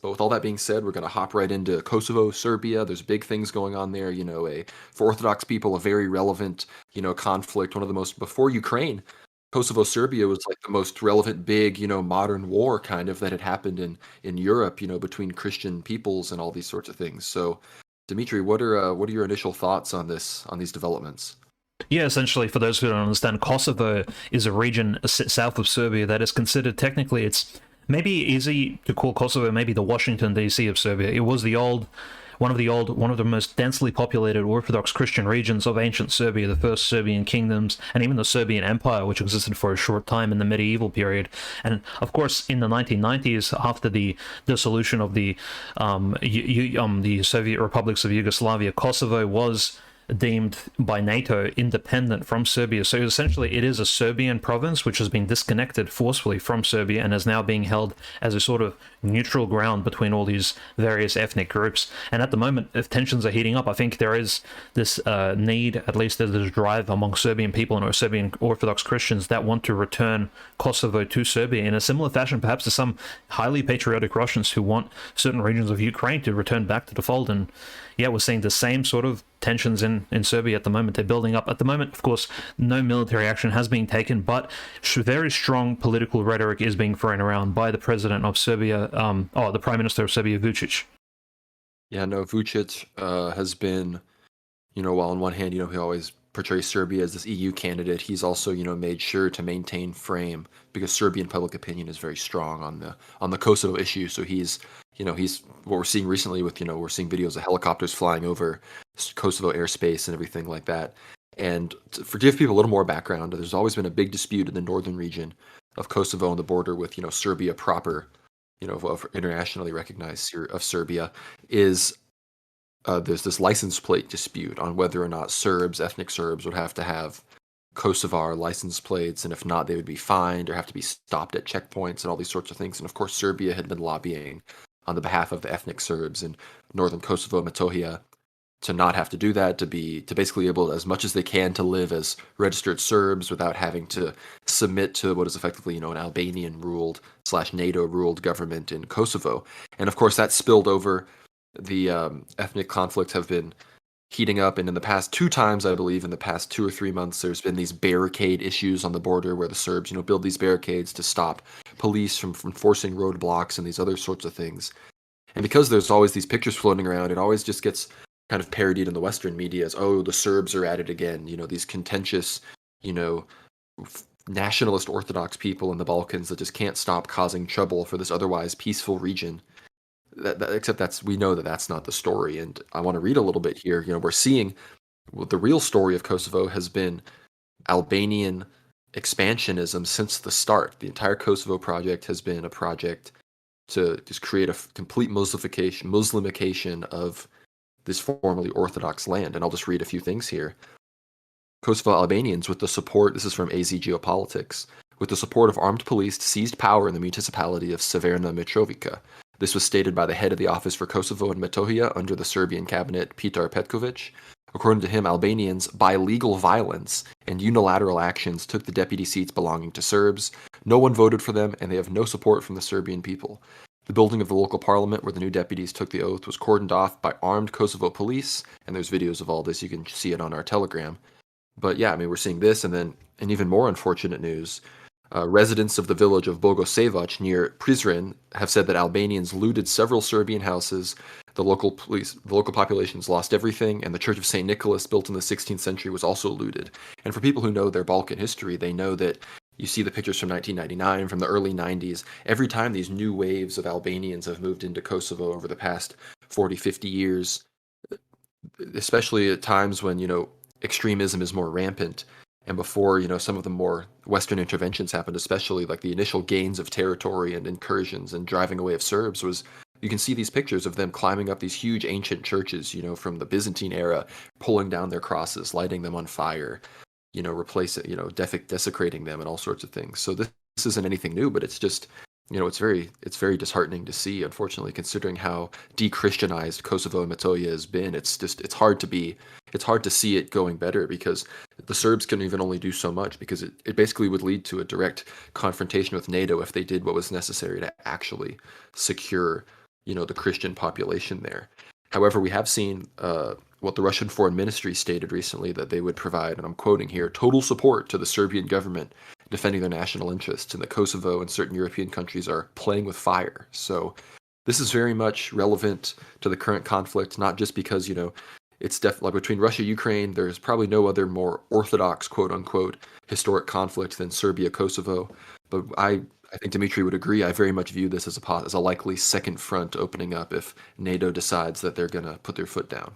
But with all that being said, we're going to hop right into Kosovo, Serbia. There's big things going on there. For Orthodox people, a very relevant, conflict. One of the most before Ukraine, Kosovo, Serbia was like the most relevant, big, modern war kind of that had happened in Europe, between Christian peoples and all these sorts of things. So, Dimitri, what are your initial thoughts on these developments? Yeah, essentially, for those who don't understand, Kosovo is a region south of Serbia that is considered technically it's maybe easy to call Kosovo maybe the Washington D.C. of Serbia. It was one of the most densely populated Orthodox Christian regions of ancient Serbia, the first Serbian kingdoms, and even the Serbian Empire, which existed for a short time in the medieval period. And of course, in the 1990s, after the dissolution of the Soviet republics of Yugoslavia, Kosovo was deemed by NATO independent from Serbia. So essentially, it is a Serbian province which has been disconnected forcefully from Serbia and is now being held as a sort of neutral ground between all these various ethnic groups. And at the moment, if tensions are heating up, I think there is this need, at least there's this drive among Serbian people and Serbian Orthodox Christians that want to return Kosovo to Serbia in a similar fashion, perhaps to some highly patriotic Russians who want certain regions of Ukraine to return back to the fold. And yeah, we're seeing the same sort of tensions in Serbia at the moment. They're building up. At the moment, of course, no military action has been taken, but very strong political rhetoric is being thrown around by the president of Serbia, the prime minister of Serbia, Vucic. Yeah, no, Vucic has been, while on one hand, he always portrays Serbia as this EU candidate, he's also, made sure to maintain frame because Serbian public opinion is very strong on the Kosovo issue. So he's what we're seeing recently with, we're seeing videos of helicopters flying over Kosovo airspace and everything like that. And to give people a little more background, there's always been a big dispute in the northern region of Kosovo on the border with, Serbia proper, of internationally recognized of Serbia, is there's this license plate dispute on whether or not ethnic Serbs, would have to have Kosovar license plates, and if not, they would be fined or have to be stopped at checkpoints and all these sorts of things. And of course, Serbia had been lobbying on the behalf of the ethnic Serbs in northern Kosovo, Metohija, to not have to do that, to basically able as much as they can to live as registered Serbs without having to submit to what is effectively, an Albanian ruled / NATO ruled government in Kosovo. And of course, that spilled over. The ethnic conflicts have been heating up, and in the past two times, I believe, in the past 2 or 3 months, there's been these barricade issues on the border where the Serbs, build these barricades to stop police from enforcing roadblocks and these other sorts of things. And because there's always these pictures floating around, it always just gets kind of parodied in the Western media as, oh, the Serbs are at it again. These contentious, nationalist Orthodox people in the Balkans that just can't stop causing trouble for this otherwise peaceful region. Except we know that that's not the story. And I want to read a little bit here. We're seeing the real story of Kosovo has been Albanian expansionism since the start. The entire Kosovo project has been a project to just create a complete Muslimication of this formerly Orthodox land. And I'll just read a few things here. Kosovo Albanians, with the support, this is from AZ Geopolitics, with the support of armed police, seized power in the municipality of Severna Mitrovica. This was stated by the head of the Office for Kosovo and Metohija under the Serbian cabinet, Petar Petkovic. According to him, Albanians, by legal violence and unilateral actions, took the deputy seats belonging to Serbs. No one voted for them, and they have no support from the Serbian people. The building of the local parliament where the new deputies took the oath was cordoned off by armed Kosovo police, and there's videos of all this. You can see it on our Telegram. But yeah, we're seeing this, and then an even more unfortunate news. Residents of the village of Bogosevac near Prizren have said that Albanians looted several Serbian houses. The local populations lost everything, and the Church of St. Nicholas, built in the 16th century, was also looted. And for people who know their Balkan history, they know that you see the pictures from 1999, from the early 90s. Every time these new waves of Albanians have moved into Kosovo over the past 40, 50 years, especially at times when, extremism is more rampant, and before, some of the more Western interventions happened, especially like the initial gains of territory and incursions and driving away of Serbs, was you can see these pictures of them climbing up these huge ancient churches, from the Byzantine era, pulling down their crosses, lighting them on fire, desecrating them and all sorts of things. So this isn't anything new, but it's just, it's very disheartening to see, unfortunately, considering how de-Christianized Kosovo and Metohija has been. It's hard to see it going better because the Serbs can even only do so much, because it basically would lead to a direct confrontation with NATO if they did what was necessary to actually secure the Christian population there. However, we have seen what the Russian Foreign Ministry stated recently, that they would provide, and I'm quoting here, total support to the Serbian government defending their national interests, and that Kosovo and certain European countries are playing with fire. So this is very much relevant to the current conflict, not just because, it's definitely like between Russia and Ukraine, there's probably no other more orthodox, quote unquote, historic conflict than Serbia Kosovo. But I think Dimitri would agree. I very much view this as a likely second front opening up if NATO decides that they're going to put their foot down.